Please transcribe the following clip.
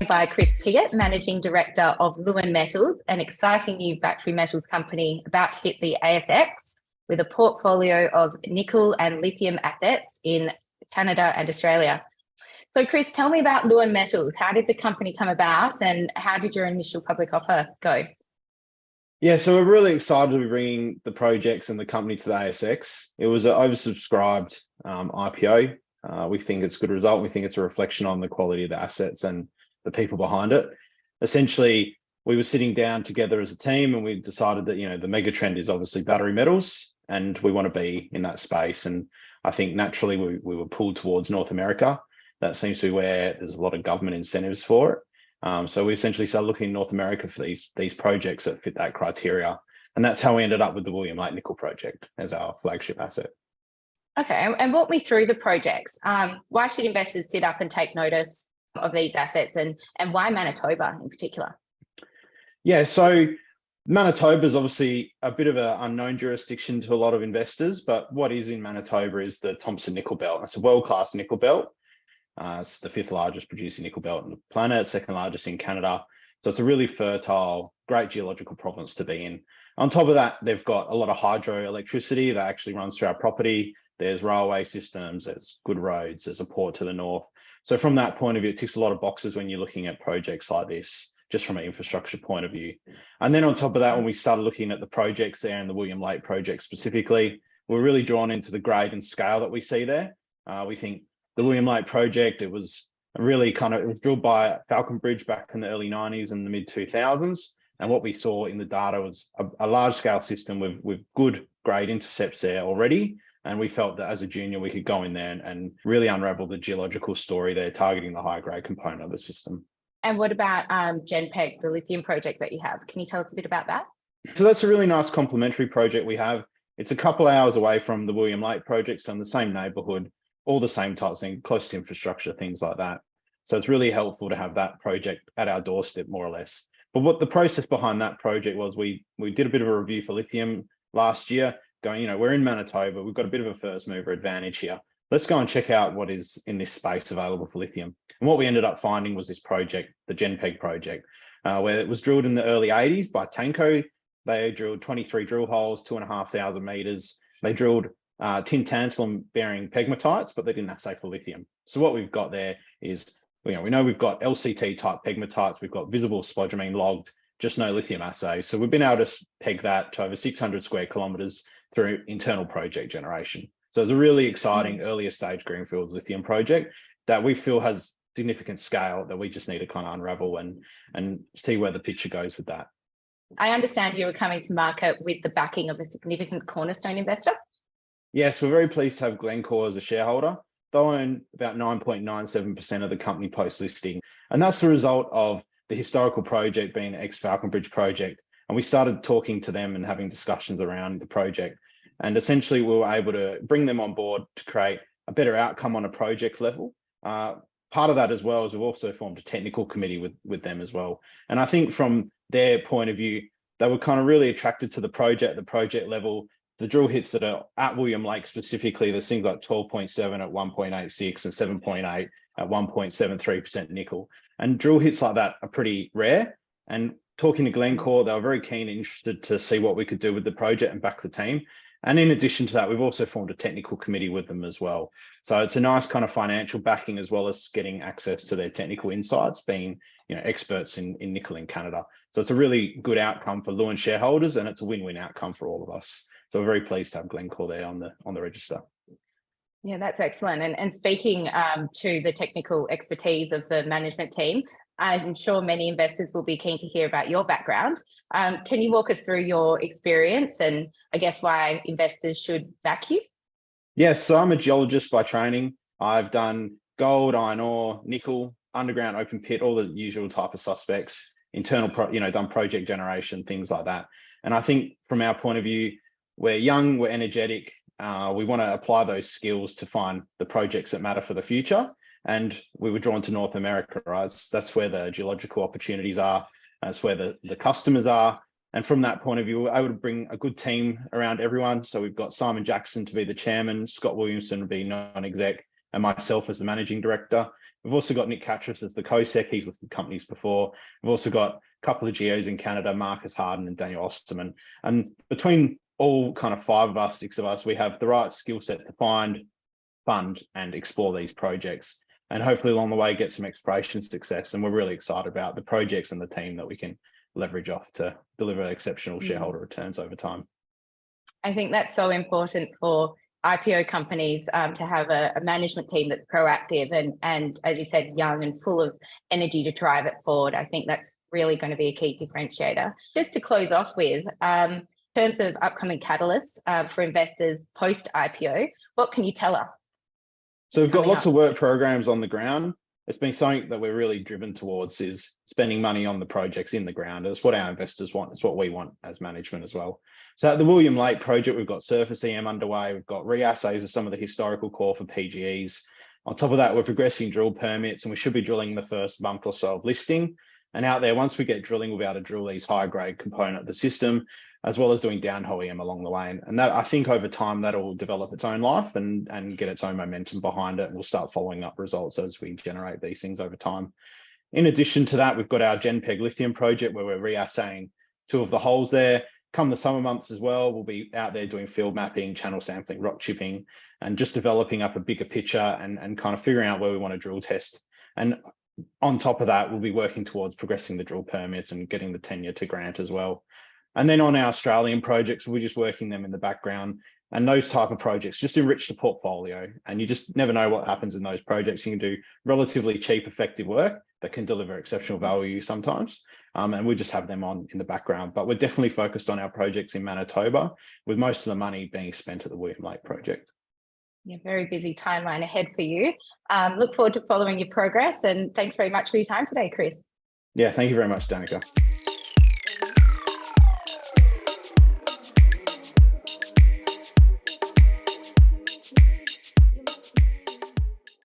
joined by Chris Piggott, Managing Director of Leeuwin Metals, an exciting new battery metals company about to hit the ASX with a portfolio of nickel and lithium assets in Canada and Australia. So Chris, tell me about Leeuwin Metals. How did the company come about and how did your initial public offer go? Yeah, so we're really excited to be bringing the projects and the company to the ASX. It was an oversubscribed IPO. We think it's a good result. We think it's a reflection on the quality of the assets and the people behind it. Essentially, we were sitting down together as a team and we decided that, the mega trend is obviously battery metals and we want to be in that space. And I think naturally we were pulled towards North America. That seems to be where there's a lot of government incentives for it. So we essentially started looking in North America for these projects that fit that criteria. And that's how we ended up with the William Lake Nickel project as our flagship asset. Okay, and walk me through the projects. Why should investors sit up and take notice of these assets and why Manitoba in particular? Yeah, so Manitoba is obviously a bit of an unknown jurisdiction to a lot of investors, but what is in Manitoba is the Thompson Nickel Belt. It's a world-class nickel belt. It's the 5th largest producing nickel belt on the planet, 2nd largest in Canada. So it's a really fertile, great geological province to be in. On top of that, they've got a lot of hydroelectricity that actually runs through our property. There's railway systems, there's good roads, there's a port to the north. So from that point of view, it ticks a lot of boxes when you're looking at projects like this, just from an infrastructure point of view. And then on top of that, when we started looking at the projects there and the William Lake project specifically, we're really drawn into the grade and scale that we see there. We think the William Lake project, it was drilled by Falcon Bridge back in the early 90s and the mid 2000s. And what we saw in the data was a large scale system with good grade intercepts there already. And we felt that as a junior, we could go in there and really unravel the geological story there, targeting the high grade component of the system. And what about GenPeg, the lithium project that you have? Can you tell us a bit about that? So that's a really nice complementary project we have. It's a couple hours away from the William Lake project, so in the same neighborhood, all the same types of things, close to infrastructure, things like that. So it's really helpful to have that project at our doorstep, more or less. But what the process behind that project was, we did a bit of a review for lithium last year, going, we're in Manitoba, we've got a bit of a first mover advantage here. Let's go and check out what is in this space available for lithium. And what we ended up finding was this project, the GenPeg project, where it was drilled in the early 80s by Tanco. They drilled 23 drill holes, 2,500 meters. They drilled tin tantalum bearing pegmatites, but they didn't assay for lithium. So what we've got there is, we know we've got LCT type pegmatites, we've got visible spodumene logged, just no lithium assay. So we've been able to peg that to over 600 square kilometers through internal project generation. So it's a really exciting earlier stage greenfield lithium project that we feel has significant scale that we just need to kind of unravel and see where the picture goes with that. I understand you were coming to market with the backing of a significant cornerstone investor. Yes, we're very pleased to have Glencore as a shareholder. They own about 9.97% of the company post-listing. And that's the result of the historical project being the ex-Falcon Bridge project. And we started talking to them and having discussions around the project. And essentially, we were able to bring them on board to create a better outcome on a project level. Part of that as well is we've also formed a technical committee with them as well. And I think from their point of view, they were kind of really attracted to the project level. The drill hits that are at William Lake specifically, there's things like 12.7 at 1.86 and 7.8 at 1.73% nickel. And drill hits like that are pretty rare. And talking to Glencore, they were very keen and interested to see what we could do with the project and back the team. And in addition to that, we've also formed a technical committee with them as well. So it's a nice kind of financial backing as well as getting access to their technical insights, being experts in nickel in Canada. So it's a really good outcome for Leeuwin shareholders and it's a win-win outcome for all of us. So we're very pleased to have Glencore there on the register. Yeah, that's excellent. And speaking to the technical expertise of the management team, I'm sure many investors will be keen to hear about your background. Can you walk us through your experience and I guess why investors should back you? Yes, so I'm a geologist by training. I've done gold, iron ore, nickel, underground, open pit, all the usual type of suspects, internal, done project generation, things like that. And I think from our point of view, we're young, we're energetic. We want to apply those skills to find the projects that matter for the future. And we were drawn to North America, right? That's where the geological opportunities are. That's where the customers are. And from that point of view, we're able to bring a good team around everyone. So we've got Simon Jackson to be the chairman, Scott Williamson to be non-exec, and myself as the managing director. We've also got Nick Catras as the co-sec. He's listed companies before. We've also got a couple of geos in Canada, Marcus Harden and Daniel Osterman. And between all kind of 5 of us, 6 of us, we have the right skill set to find, fund and explore these projects, and hopefully along the way get some exploration success. And we're really excited about the projects and the team that we can leverage off to deliver exceptional shareholder returns over time. I think that's so important for IPO companies to have a management team that's proactive and, as you said, young and full of energy to drive it forward. I think that's really going to be a key differentiator. Just to close off with, in terms of upcoming catalysts for investors post-IPO, what can you tell us? So we've got lots of work programs on the ground. It's been something that we're really driven towards, is spending money on the projects in the ground. It's what our investors want. It's what we want as management as well. So at the William Lake project, we've got surface EM underway. We've got reassays of some of the historical core for PGEs. On top of that, we're progressing drill permits, and we should be drilling the first month or so of listing. And out there, once we get drilling, we'll be able to drill these high grade component of the system, as well as doing downhole EM along the way. And that, I think over time, that'll develop its own life and get its own momentum behind it. And we'll start following up results as we generate these things over time. In addition to that, we've got our GenPeg lithium project where we're reassaying 2 of the holes there. Come the summer months as well, we'll be out there doing field mapping, channel sampling, rock chipping, and just developing up a bigger picture and kind of figuring out where we want to drill test. And on top of that, we'll be working towards progressing the drill permits and getting the tenure to grant as well. And then on our Australian projects, we're just working them in the background, and those type of projects just enrich the portfolio. And you just never know what happens in those projects. You can do relatively cheap, effective work that can deliver exceptional value sometimes. And we just have them on in the background, but we're definitely focused on our projects in Manitoba, with most of the money being spent at the William Lake project. Yeah, very busy timeline ahead for you. Look forward to following your progress, and thanks very much for your time today, Chris. Yeah, thank you very much, Dannika.